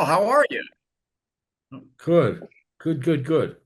how are you? Good, good.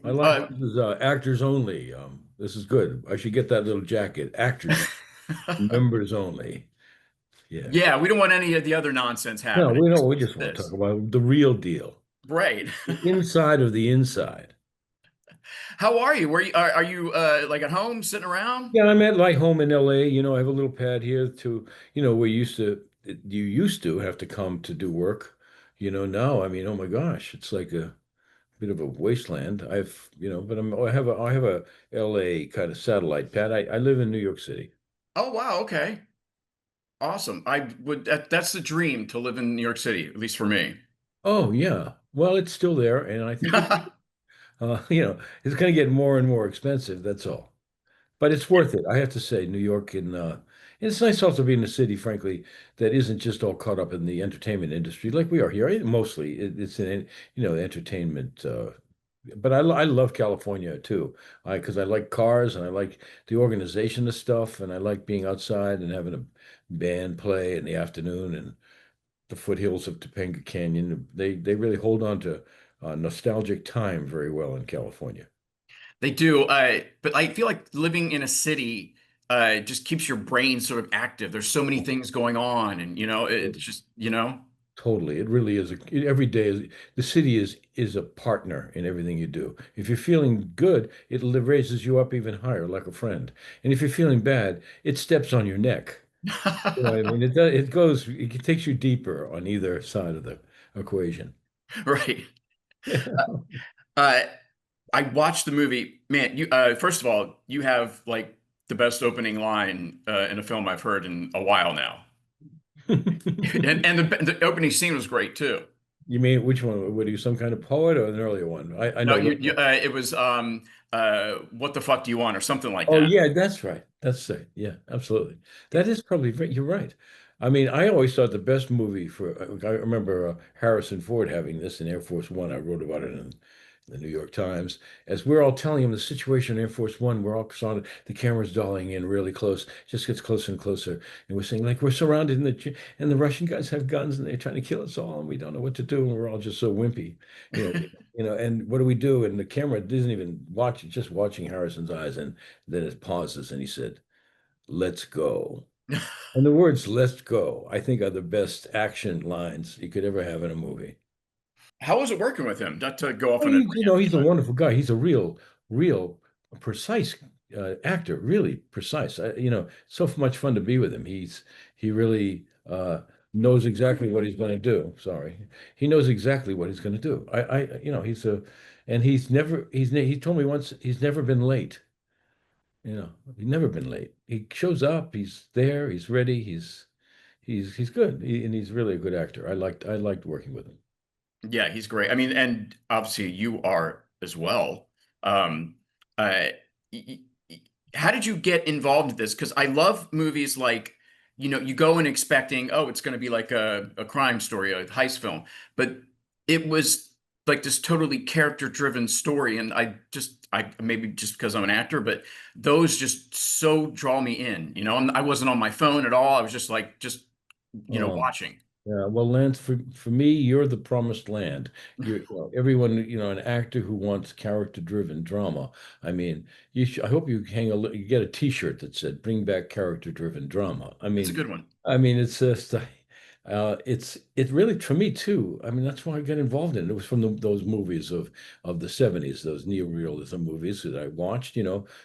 I like Uh, this is actors only. This is good. I should get that little jacket. Actors, members only. Yeah. yeah, we don't want any of the other nonsense No, happening. we don't. We Just just want to talk this. about the real deal, Right. the inside of the inside. How are you? Where are you like at home sitting around? Yeah, I'm at like home in LA. I have a little pad here to, where you used to have to come to do work. Now, I mean, oh my gosh, it's like a bit of a wasteland. But I have a LA kind of satellite pad. I live in New York City. Oh wow, okay. Awesome. That's the dream to live in New York City, at least for me. Oh yeah. Well, it's still there, and I think it's going to get more and more expensive. That's all. But it's worth it. I have to say, New York and it's nice also to be in a city, frankly, that isn't just all caught up in the entertainment industry like we are here. Mostly, it's an entertainment. But I love California too, because I like cars and I like the organization of stuff, and I like being outside and having a band play in the afternoon and the foothills of Topanga Canyon. They really hold on to nostalgic time very well in California. They do, but I feel like living in a city just keeps your brain sort of active. There's so many things going on, and it's just, Totally, it really is. Every day the city is a partner in everything you do. If you're feeling good, raises you up even higher, like a friend. And if you're feeling bad, it steps on your neck. I mean, it takes you deeper on either side of the equation. right. Uh, I watched the movie. Man, you first of all, you have like the best opening line in a film I've heard in a while now, and the opening scene was great too. You mean which one? What are you, some kind of poet or an earlier one? I No, know that. it was what the fuck do you want or something like Oh that. yeah, that's right. That's it. Yeah, absolutely. That is probably you're right. I mean, I always thought the best movie for I remember Harrison Ford having this in Air Force One. I wrote about it in the New York Times. As we're all telling him the situation in Air Force One, we're all on the camera's dollying in really close, just gets closer and closer, and we're saying like we're surrounded, and the Russian guys have guns and they're trying to kill us all, and we don't know what to do, and we're all just so wimpy, you know. And what do we do? And the camera doesn't even watch, just watching Harrison's eyes, and then it pauses, and he said, "Let's go." And the words "Let's go," I think, are the best action lines you could ever have in a movie. How was it working with him? Not to go off Well, on a he's a tangent, wonderful guy. He's a real precise actor, really precise. So much fun to be with him. He really knows exactly what he's going to do. Sorry, he knows exactly what he's going to do. And he told me once he's never been late. He's never been late. He shows up. He's there. He's ready. He's good. And he's really a good actor. I liked working with him. but yeah, he's great. I mean, and obviously you are as well. Um, uh, y- y- how did you get involved in this? Because I love movies like, you go in expecting, oh, it's going to be like a crime story, a heist film, but it was like this totally character-driven story, and I maybe just because I'm an actor, but those just so draw me in. I wasn't on my phone at all. I was just like, Um, watching. Yeah, well, Lance, for me, you're the promised land. Everyone, an actor who wants character-driven drama. I mean, I hope you get a T-shirt that said "Bring back character-driven drama." I That's a mean, good one. it's just, it really for me too. I mean, that's why I got involved in it. It was from those movies of the '70s, those neorealism movies that I watched.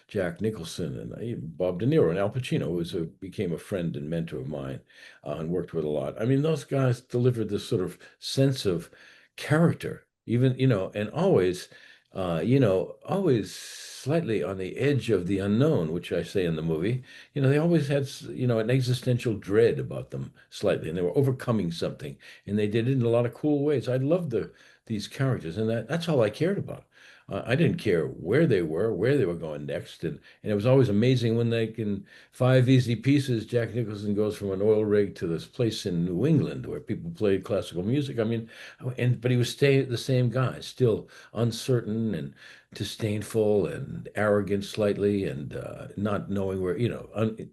Jack Nicholson and Bob De Niro and Al Pacino, became a friend and mentor of mine, and worked with a lot. I mean, those guys delivered this sort of sense of character, even, and always slightly on the edge of the unknown, which I say in the movie. They always had, an existential dread about them slightly, and they were overcoming something, and they did it in a lot of cool ways. I loved these characters, and that's all I cared about. I didn't care where they were going next, and it was always amazing when they can Five Easy Pieces. Jack Nicholson goes from an oil rig to this place in New England where people played classical music. I mean, but he was staying the same guy, still uncertain and disdainful and arrogant slightly, and not knowing where,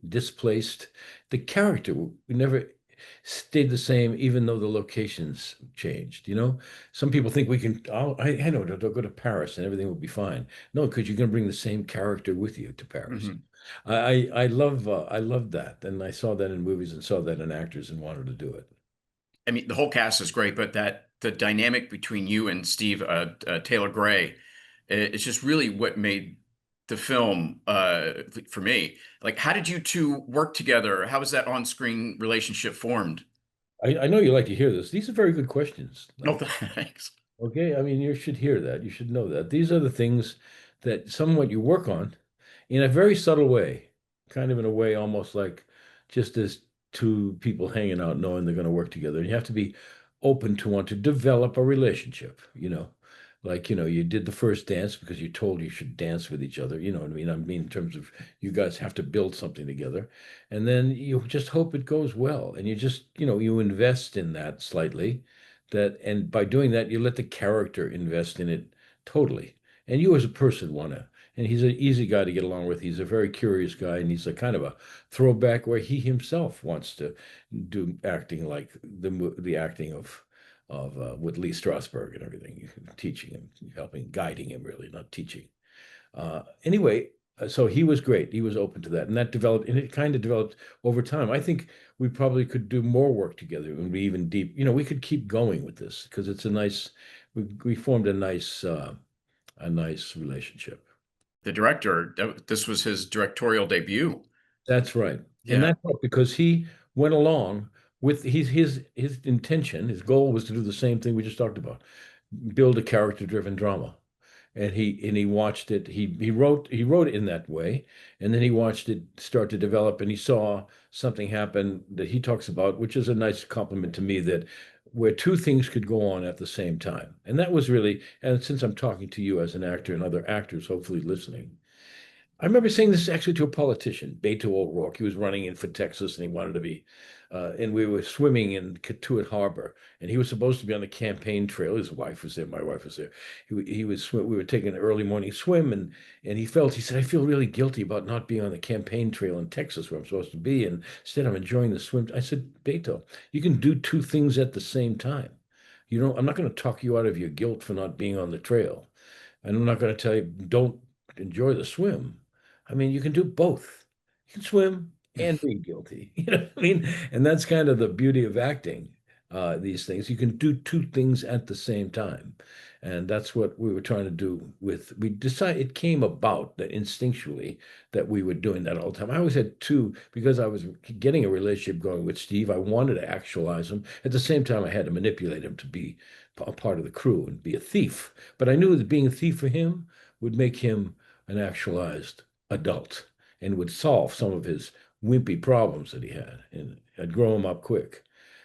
displaced. The character, we never. stayed the same, even though the locations changed. Some people think we can, oh, I know, they'll go to Paris and everything will be fine. No, because you're going to bring the same character with you to Paris. Mhm. I love that, and I saw that in movies and saw that in actors and wanted to do it. I mean, the whole cast is great, but that the dynamic between you and Steve Taylor Gray, it's just really what made the film for me. Like, how did you two work together? How was that on-screen relationship formed? I know you like to hear this. These are very good questions. No, thanks. Okay, I mean, you should hear that. You should know that. These are the things that somewhat you work on in a very subtle way, kind of in a way almost like just as two people hanging out knowing they're going to work together. And you have to be open to want to develop a relationship. Like, you did the first dance because you told you should dance with each other. You know what I mean? I mean, in terms of you guys have to build something together. And then you just hope it goes well. And you just, you invest in that slightly and by doing that you let the character invest in it totally, and you as a person want to. And he's an easy guy to get along with. He's a very curious guy, and he's a kind of a throwback where he himself wants to do acting like the acting of with Lee Strasberg and everything, teaching him, helping, guiding him, really, not teaching. Anyway, so he was great. He was open to that, and that developed, and it kind of developed over time. I think we probably could do more work together and be even deep. We could keep going with this because it's a nice. We formed a nice relationship. The director, this was his directorial debut. That's right, and Yeah. that's because he went along with his intention. His goal was to do the same thing we just talked about, build a character-driven drama. And he watched it. He wrote it in that way, and then he watched it start to develop, and he saw something happen that he talks about, which is a nice compliment to me, that where two things could go on at the same time. And that was really, and since I'm talking to you as an actor and other actors hopefully listening, I remember saying this actually to a politician, Beto O'Rourke. He was running in for Texas and he wanted to be, and we were swimming in Katuitt Harbor, and he was supposed to be on the campaign trail. His wife was there, my wife was there. He was we were taking an early morning swim, and he said, I feel really guilty about not being on the campaign trail in Texas where I'm supposed to be, and instead I'm enjoying the swim. I said, Beto, you can do two things at the same time. I'm not going to talk you out of your guilt for not being on the trail. And I'm not going to tell you, don't enjoy the swim. I mean, you can do both. You can swim and be guilty. You know what I mean? And that's kind of the beauty of acting, these things. You can do two things at the same time. And that's what we were trying to do we decided it came about that instinctually that we were doing that all the time. I always had two, because I was getting a relationship going with Steve. I wanted to actualize him. At the same time, I had to manipulate him to be a part of the crew and be a thief. But I knew that being a thief for him would make him an actualized adult and would solve some of his wimpy problems that he had, and I'd grow him up quick,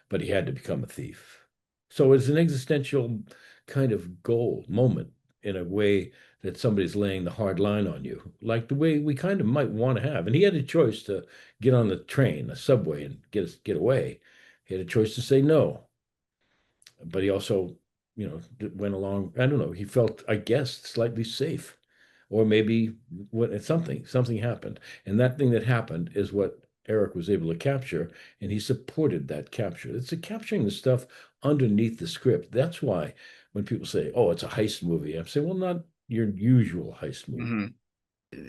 but he had to become a thief. So it's an existential kind of goal moment in a way that somebody's laying the hard line on you, like the way we kind of might want to have. And he had a choice to get on the train, the subway, and get away. He had a choice to say no, but he also, went along. I don't know. He felt, I guess, slightly safe, or maybe something happened, and that thing that happened is what Eric was able to capture, and he supported that capture. It's capturing the stuff underneath the script. That's why when people say, "Oh, it's a heist movie," I'm saying, "Well, not your usual heist movie." Mhm.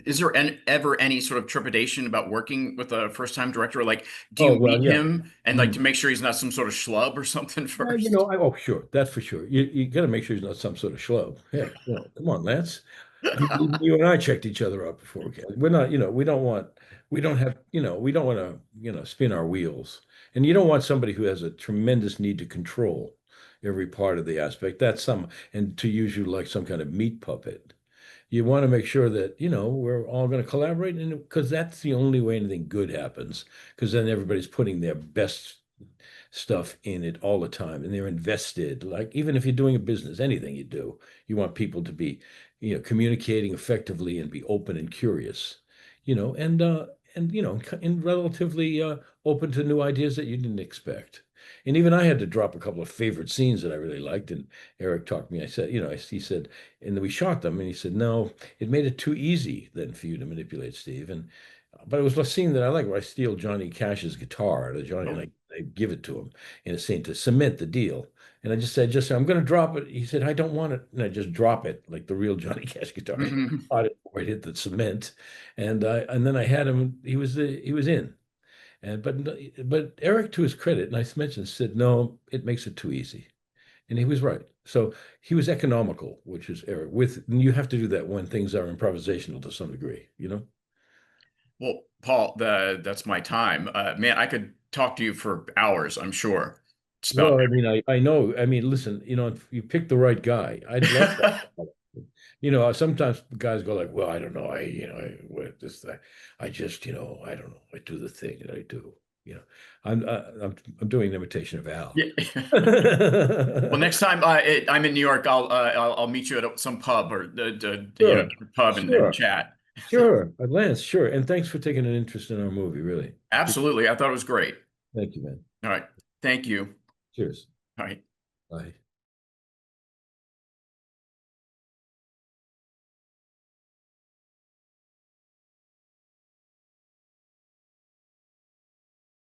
Is there ever any sort of trepidation about working with a first-time director? Like, do Oh you well, meet yeah. him and like to make sure he's not some sort of schlub or something Well, first? oh, sure, that's for sure. You got to make sure he's not some sort of schlub. Heck, come on, Lance. You and I checked each other out before. Okay, we're not, we don't have, we don't want to, spin our wheels. And you don't want somebody who has a tremendous need to control every part of the aspect. And to use you like some kind of meat puppet. You want to make sure that, we're all going to collaborate, and because that's the only way anything good happens, because then everybody's putting their best stuff in it all the time and they're invested. Like, even if you're doing a business, anything you do, you want people to be, communicating effectively and be open and curious, and relatively open to new ideas that you didn't expect. And even I had to drop a couple of favorite scenes that I really liked. And Eric talked to me. I said, he said, and then we shot them. And he said, no, it made it too easy then for you to manipulate, Steve. But it was a scene that I like, where I steal Johnny Cash's guitar, the Johnny, and Oh, I they give it to him in a scene to cement the deal. And I just said, I'm going to drop it. He said, I don't want it. And I just drop it like the real Johnny Cash guitar. Mhm. Caught it before it hit the cement, and then I had him. He was in. And but Eric, to his credit, and I mentioned, said, no, it makes it too easy. And he was right. So he was economical, which is Eric. And you have to do that when things are improvisational to some degree, you know? Well, Paul, that's my time. Man, I could talk to you for hours, I'm sure. It's about Well, I mean, I know. I mean, listen, if you pick the right guy, I'd love that. Sometimes guys go like, well, I don't know. What this, that. I just, I don't know. I do the thing that I do. You know, I'm doing an imitation of Al. Yeah. Well, next time I'm in New York, I'll meet you at some pub or Sure, different pub and sure, chat. sure. Lance, sure. And thanks for taking an interest in our movie, really. Absolutely. I thought it was great. Thank you, man. All right. Thank you. Cheers. All right. Bye.